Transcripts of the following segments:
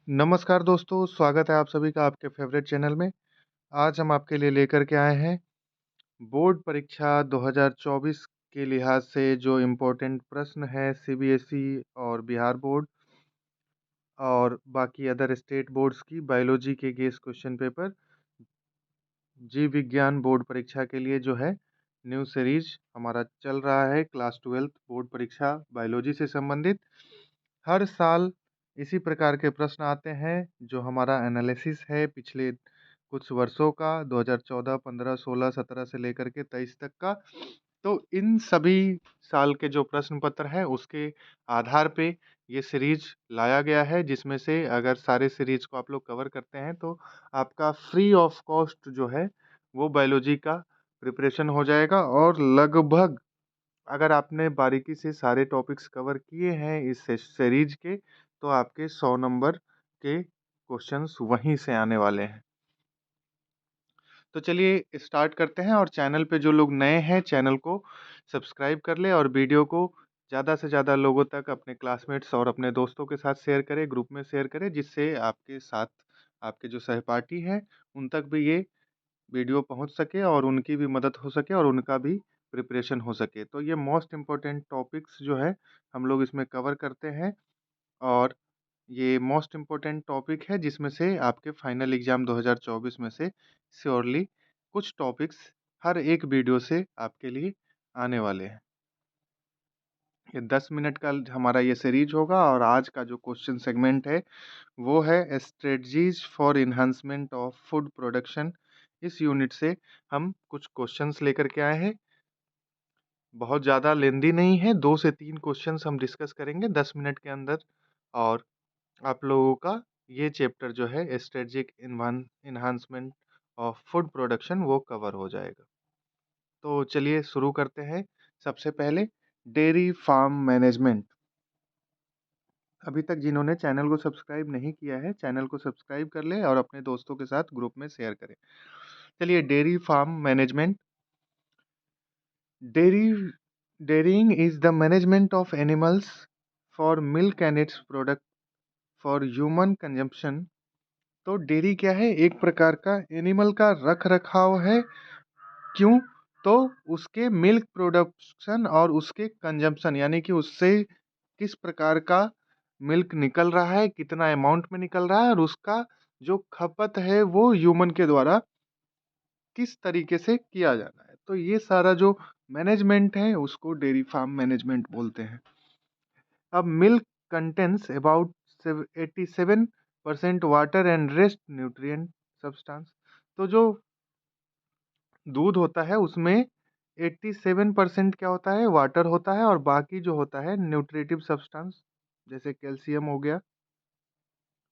नमस्कार दोस्तों, स्वागत है आप सभी का आपके फ़ेवरेट चैनल में। आज हम आपके लिए लेकर के आए हैं बोर्ड परीक्षा 2024 के लिहाज से जो इम्पोर्टेंट प्रश्न हैं सीबीएसई और बिहार बोर्ड और बाकी अदर स्टेट बोर्ड्स की बायोलॉजी के गेस क्वेश्चन पेपर, जीव विज्ञान बोर्ड परीक्षा के लिए जो है न्यू सीरीज हमारा चल रहा है क्लास 12th बोर्ड परीक्षा बायोलॉजी से संबंधित। हर साल इसी प्रकार के प्रश्न आते हैं जो हमारा एनालिसिस है पिछले कुछ वर्षों का 2014, 15, 16, 17 से लेकर के 23 तक का। तो इन सभी साल के जो प्रश्न पत्र हैं उसके आधार पे ये सीरीज लाया गया है, जिसमें से अगर सारे सीरीज को आप लोग कवर करते हैं तो आपका फ्री ऑफ कॉस्ट जो है वो बायोलॉजी का प्रिपरेशन हो जाएगा। और लगभग अगर आपने बारीकी से सारे टॉपिक्स कवर किए हैं इस सीरीज के, तो आपके 100 नंबर के क्वेश्चंस वहीं से आने वाले हैं। तो चलिए स्टार्ट करते हैं। और चैनल पे जो लोग नए हैं चैनल को सब्सक्राइब कर ले और वीडियो को ज़्यादा से ज़्यादा लोगों तक अपने क्लासमेट्स और अपने दोस्तों के साथ शेयर करें, ग्रुप में शेयर करें, जिससे आपके साथ आपके जो सहपाठी हैं उन तक भी ये वीडियो पहुंच सके और उनकी भी मदद हो सके और उनका भी प्रिपरेशन हो सके। तो ये मोस्ट इम्पोर्टेंट टॉपिक्स जो है हम लोग इसमें कवर करते हैं। और ये मोस्ट इम्पोर्टेंट टॉपिक है जिसमें से आपके फाइनल एग्ज़ाम 2024 में से श्योरली कुछ टॉपिक्स हर एक वीडियो से आपके लिए आने वाले हैं। ये 10 मिनट का हमारा ये सीरीज होगा और आज का जो क्वेश्चन सेगमेंट है वो है strategies for enhancement of food production. इस यूनिट से हम कुछ क्वेश्चंस लेकर के आए हैं। बहुत ज़्यादा लेंदी नहीं है, 2 से 3 क्वेश्चंस हम डिस्कस करेंगे 10 मिनट के अंदर और आप लोगों का ये चैप्टर जो है strategic enhancement of food production वो कवर हो जाएगा। तो चलिए शुरू करते हैं। सबसे पहले डेयरी फार्म मैनेजमेंट। अभी तक जिन्होंने चैनल को सब्सक्राइब नहीं किया है चैनल को सब्सक्राइब कर ले और अपने दोस्तों के साथ ग्रुप में शेयर करें। चलिए dairy farm management. Dairy dairying is the management of animals for milk and its product for human consumption. तो डेयरी क्या है? एक प्रकार का एनिमल का रख रखाव है। क्यों? तो उसके मिल्क प्रोडक्शन और उसके कंजम्पशन, यानी कि उससे किस प्रकार का मिल्क निकल रहा है, कितना अमाउंट में निकल रहा है और उसका जो खपत है वो ह्यूमन के द्वारा किस तरीके से किया जाना है। तो ये सारा जो मैनेजमेंट है उसको डेयरी फार्म मैनेजमेंट बोलते हैं। अब milk contents about 87% water and rest nutrient substance. तो जो दूध होता है उसमें 87% क्या होता है? वाटर होता है और बाकी जो होता है न्यूट्रिटिव सब्सटेंस जैसे कैल्शियम हो गया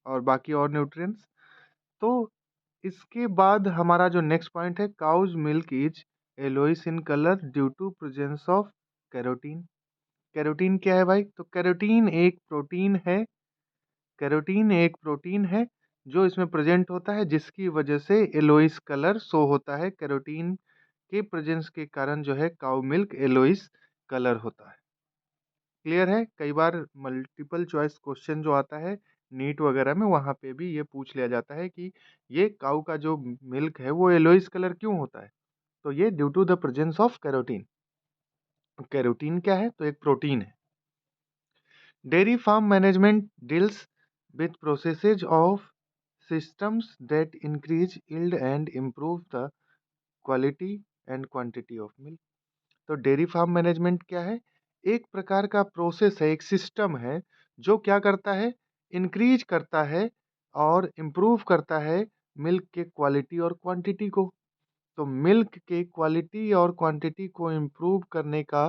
और बाकी और न्यूट्रिएंट्स। तो इसके बाद हमारा जो नेक्स्ट पॉइंट है, cow's milk is yellowish in colour due to presence of carotene. Carotene क्या है भाई? तो कैरोटीन एक प्रोटीन है जो इसमें प्रेजेंट होता है, जिसकी वजह से येलोइश कलर शो होता है। कैरोटीन के प्रेजेंस के कारण जो है काउ मिल्क येलोइश कलर होता है। क्लियर है? कई बार मल्टीपल चॉइस क्वेश्चन जो आता है नीट वगैरह में, वहाँ पे भी ये पूछ लिया जाता है कि ये काऊ का जो मिल्क है वो येलोइश कलर क्यों होता है? तो ये due to the presence of carotene. Carotene क्या है? तो एक प्रोटीन है। Dairy farm management deals with processes of systems that increase yield and improve the quality and quantity of milk। तो डेयरी फार्म मैनेजमेंट क्या है? एक प्रकार का प्रोसेस है, एक सिस्टम है जो क्या करता है? इंक्रीज करता है और इम्प्रूव करता है मिल्क के क्वालिटी और क्वांटिटी को। तो मिल्क के क्वालिटी और क्वांटिटी को इम्प्रूव करने का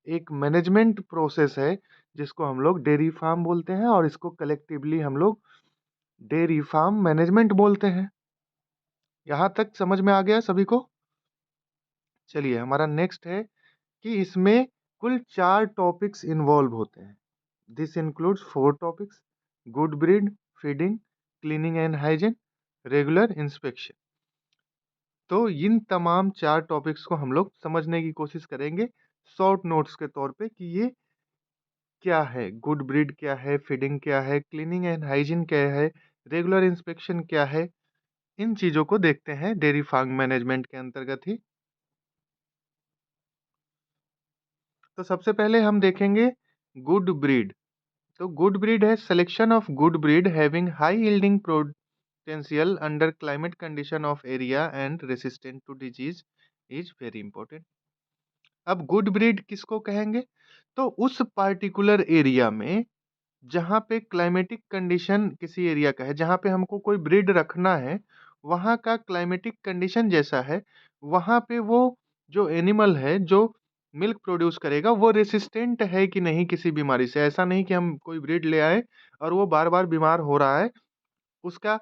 एक मैनेजमेंट प्रोसेस है जिसको हम लोग डेयरी फार्म बोलते हैं और इसको कलेक्टिवली हम लोग डेयरी फार्म मैनेजमेंट बोलते हैं। यहाँ तक समझ में आ गया सभी को? चलिए हमारा नेक्स्ट है कि इसमें कुल 4 टॉपिक्स इन्वॉल्व होते हैं। This includes 4 topics: good breed, feeding, cleaning and hygiene, regular inspection. तो इन तमाम 4 टॉपिक्स को हम लोग समझने की कोशिश करेंगे शॉर्ट नोट्स के तौर पे कि ये क्या है, गुड ब्रीड क्या है, फीडिंग क्या है, क्लीनिंग एंड हाइजीन क्या है, रेगुलर इंस्पेक्शन क्या है? इन चीज़ों को देखते हैं डेयरी फार्म मैनेजमेंट के अंतर्गत ही। तो सबसे पहले हम देखेंगे गुड ब्रीड। तो गुड ब्रीड है selection of good breed having high yielding potential under climate condition of area and resistant to disease is very important. अब गुड ब्रीड किसको कहेंगे? तो उस पार्टिकुलर एरिया में जहाँ पे क्लाइमेटिक कंडीशन किसी एरिया का है, जहाँ पे हमको कोई ब्रीड रखना है, वहाँ का क्लाइमेटिक कंडीशन जैसा है, वहाँ पे वो जो एनिमल है, जो मिल्क प्रोड्यूस करेगा, वो रेसिस्टेंट है कि नहीं किसी बीमारी से। ऐसा नहीं कि हम कोई ब्रीड ले आए और वो बार-बार बीमार हो रहा है, उसका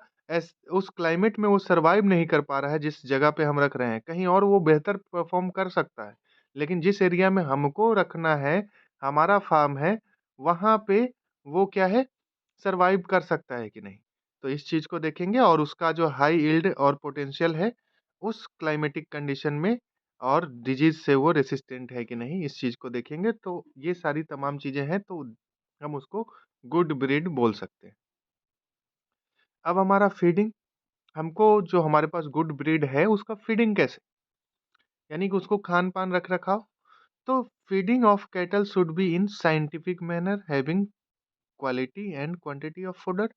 उस क्लाइमेट में वो सर्वाइव नहीं कर पा रहा है जिस जगह पे हम रख रहे हैं। कहीं और वो बेहतर परफ़ॉर्म कर सकता है, लेकिन जिस एरिया में हमको रखना है, हमारा फार्म है, वहाँ पे वो क्या है, सर्वाइव कर सकता है कि नहीं। तो इस चीज़ को देखेंगे और उसका जो हाई यील्ड और पोटेंशियल है, उस क्लाइमेटिक कंडीशन में और डिजीज़ से वो रेसिस्टेंट है कि नहीं, इस चीज़ को देखेंगे। तो ये सारी तमाम चीज़ें हैं, तो हम उसको गुड ब्रीड बोल सकते हैं। अब हमारा फीडिंग, हमको जो हमारे पास गुड ब्रीड है उसका फीडिंग कैसे, यानी कि उसको खान-पान रख-रखाव। तो feeding of cattle should be in scientific manner having quality and quantity of fodder.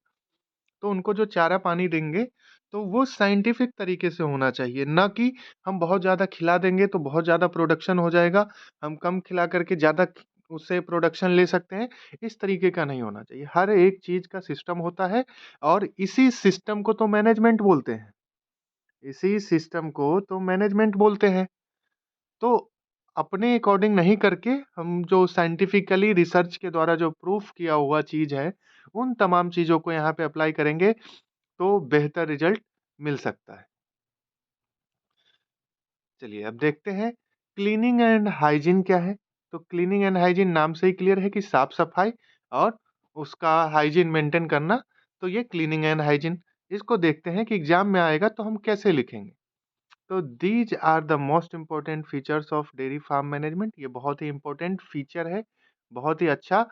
तो उनको जो चारा पानी देंगे, तो वो साइंटिफिक तरीके से होना चाहिए, ना कि हम बहुत ज़्यादा खिला देंगे तो बहुत ज़्यादा प्रोडक्शन हो जाएगा, हम कम खिला करके ज़्यादा उससे प्रोडक्शन ले सकते हैं, इस तरीके का नहीं होना चाहिए। हर एक चीज़ का सिस्टम होता है और इसी सिस्टम को तो मैनेजमेंट बोलते हैं। इसी सिस्टम को तो मैनेजमेंट बोलते हैं। तो अपने अकॉर्डिंग नहीं करके हम जो साइंटिफिकली रिसर्च के द्वारा जो प्रूफ किया हुआ चीज़ है, उन तमाम चीज़ों को यहाँ पे अप्लाई करेंगे तो बेहतर रिज़ल्ट मिल सकता है। चलिए अब देखते हैं क्लीनिंग एंड हाइजीन क्या है? तो क्लीनिंग एंड हाइजीन नाम से ही क्लियर है कि साफ-सफाई और उसका हाइजीन मेंटेन करना, तो ये क्लीनिंग एंड हाइजीन। इसको देखते हैं कि एग्ज़ाम में आएगा तो हम कैसे लिखेंगे? तो these are the most important features of dairy farm management. ये बहुत ही इम्पोर्टेंट फीचर है, बहुत ही अच्छा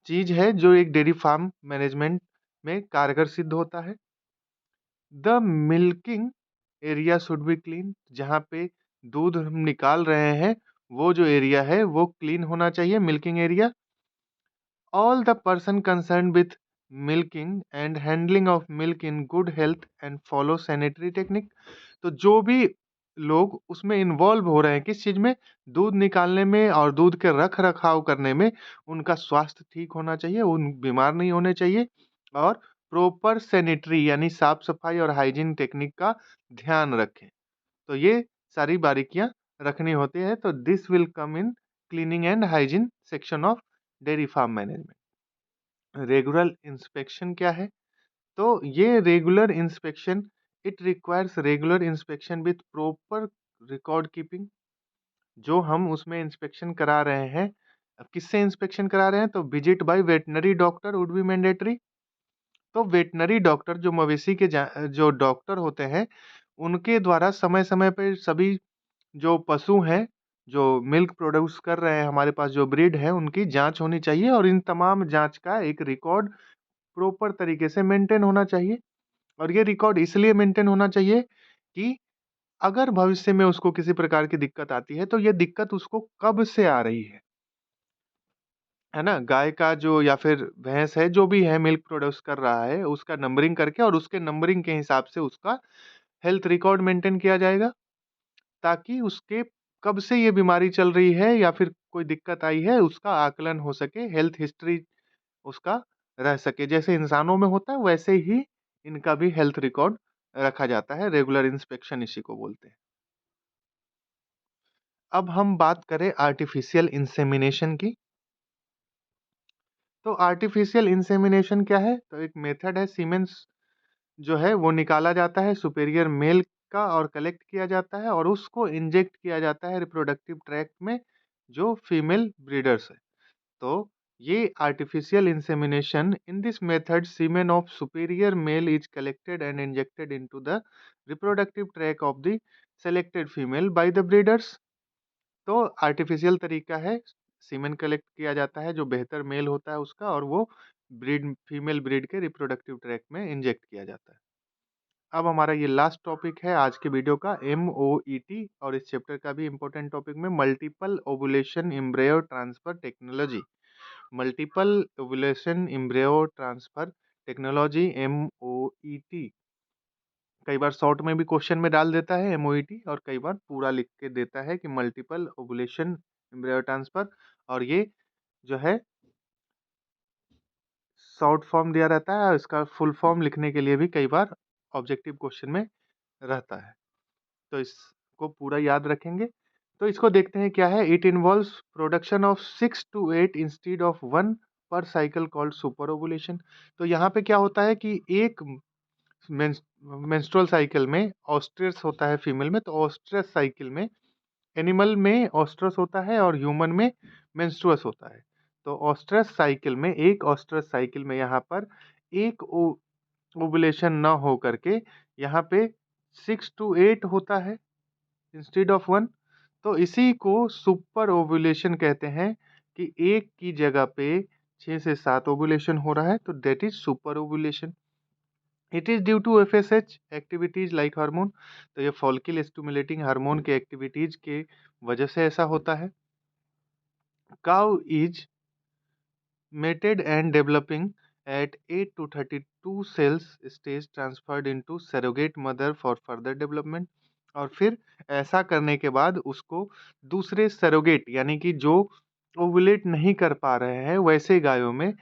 चीज़ है जो एक डेयरी फार्म मैनेजमेंट में कारगर सिद्ध होता है। The milking area should be clean. जहाँ पे दूध हम निकाल रहे हैं, वो जो एरिया है वो क्लीन होना चाहिए, milking area. All the person concern with milking and handling of milk in good health and follow sanitary technique. तो जो भी लोग उसमें इन्वॉल्व हो रहे हैं, किस चीज़ में? दूध निकालने में और दूध के रख-रखाव करने में, उनका स्वास्थ्य ठीक होना चाहिए, उन बीमार नहीं होने चाहिए और प्रॉपर सैनिटरी यानी साफ-सफाई और हाइजीन टेक्निक का ध्यान रखें। तो ये सारी बारीकियाँ रखनी होती है, तो this will come in cleaning and hygiene section of dairy farm management. Regular inspection क्या है? तो ये regular inspection, it requires regular inspection with proper record keeping. जो हम उसमें इंस्पेक्शन करा रहे हैं, अब किससे इंस्पेक्शन करा रहे हैं? तो visit bye veterinary doctor would be mandatory. तो वेटनरी डॉक्टर जो मवेशी के जो डॉक्टर होते हैं, उनके द्वारा समय-समय पे सभी जो पशु हैं, जो मिल्क प्रोड्यूस कर रहे हैं, हमारे पास जो ब्रीड है, उनकी जाँच होनी चाहिए और इन तमाम जाँच का एक रिकॉर्ड प्रॉपर तरीके से मेंटेन होना चाहिए। और ये रिकॉर्ड इसलिए मेंटेन होना चाहिए कि अगर भविष्य में उसको किसी प्रकार की दिक्कत आती है, तो ये दिक्कत उसको कब से आ रही है ना? गाय का जो या फिर भैंस है, जो भी है मिल्क प्रोड्यूस कर रहा है, उसका नंबरिंग करके और उसके नंबरिंग के हिसाब से उसका हेल्थ रिकॉर्ड मेंटेन किया जाएगा, ताकि उसके कब से ये बीमारी चल रही है या फिर कोई दिक्कत आई है, उसका आकलन हो सके, हेल्थ हिस्ट्री उसका रह सके। जैसे इंसानों में होता है, वैसे ही इनका भी हेल्थ रिकॉर्ड रखा जाता है, रेगुलर इंस्पेक्शन इसी को बोलते हैं। अब हम बात करें आर्टिफ़िशियल इंसेमिनेशन की। तो आर्टिफ़िशियल इंसेमिनेशन क्या है? तो एक मेथड है, सीमेंस जो है वो निकाला जाता है सुपीरियर मेल का और कलेक्ट किया जाता है और उसको इंजेक्ट किया जाता है रिप्रोडक्टिव ट्रैक्ट में, जो फीमेल ब्रीडर्स है। तो ये artificial insemination, in this method semen of superior male is collected and injected into the reproductive track of the selected female by the breeders. तो आर्टिफ़िशियल तरीका है, सीमेन कलेक्ट किया जाता है जो बेहतर मेल होता है उसका, और वो फीमेल ब्रीड के रिप्रोडक्टिव ट्रैक्ट में इंजेक्ट किया जाता है। अब हमारा ये लास्ट टॉपिक है आज के वीडियो का, MOET, और इस चैप्टर का भी इम्पोर्टेंट टॉपिक में multiple ovulation embryo transfer technology. Multiple ovulation embryo transfer technology, MOET। कई बार शॉर्ट में भी क्वेश्चन में डाल देता है MOET, और कई बार पूरा लिख के देता है कि मल्टीपल ओवुलेशन एम्ब्रियो ट्रांसफर, और ये जो है शॉर्ट फॉर्म दिया रहता है, और इसका फुल फॉर्म लिखने के लिए भी कई बार ऑब्जेक्टिव क्वेश्चन में रहता है, तो इसको पूरा याद रखेंगे। तो इसको देखते हैं क्या है। It involves production of 6 to 8 instead of 1 पर साइकिल कॉल्ड सुपर ओवुलेशन। तो यहाँ पे क्या होता है कि एक मेंस्ट्रुअल साइकिल में ऑस्ट्रस होता है फीमेल में, तो ऑस्ट्रस साइकिल में एनिमल में ऑस्ट्रस होता है और ह्यूमन में मेंस्ट्रुअस होता है। तो ऑस्ट्रस साइकिल में यहाँ पर एक ओवुलेशन न हो करके यहाँ पे 6 to 8 होता है इंस्टेड ऑफ 1। तो इसी को सुपर ओवुलेशन कहते हैं, कि एक की जगह पे 6 से 7 ओवुलेशन हो रहा है, तो that is super ovulation. It is due to FSH activities like hormone. तो ये फॉलिकल स्टिमुलेटिंग हार्मोन के एक्टिविटीज के वजह से ऐसा होता है। Cow is mated and developing at 8 to 32 cells stage transferred into surrogate mother for further development। और फिर ऐसा करने के बाद उसको दूसरे सरोगेट, यानी कि जो ओवुलेट नहीं कर पा रहे हैं वैसे गायों में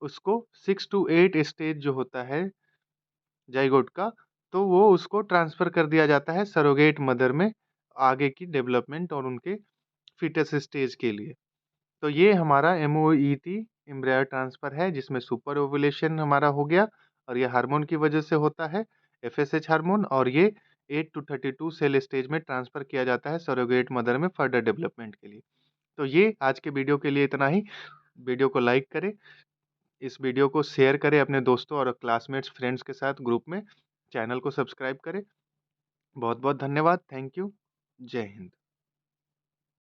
उसको 6 to 8 स्टेज जो होता है जाइगोट का, तो वो उसको ट्रांसफर कर दिया जाता है सरोगेट मदर में आगे की डेवलपमेंट और उनके फिटस स्टेज के लिए। तो ये हमारा MOET एम्ब्रायो ट्रांसफर है, जिसमें सुपर ओवुलेशन हमारा हो गया, और ये हार्मोन की वजह से होता है, FSH हार्मोन, और ये 8 to 32 सेल स्टेज में ट्रांसफर किया जाता है सरोगेट मदर में फर्दर डेवलपमेंट के लिए। तो ये आज के वीडियो के लिए इतना ही। वीडियो को लाइक करें, इस वीडियो को शेयर करें अपने दोस्तों और क्लासमेट्स फ्रेंड्स के साथ ग्रुप में, चैनल को सब्सक्राइब करें। बहुत बहुत धन्यवाद। Thank you. जय हिंद।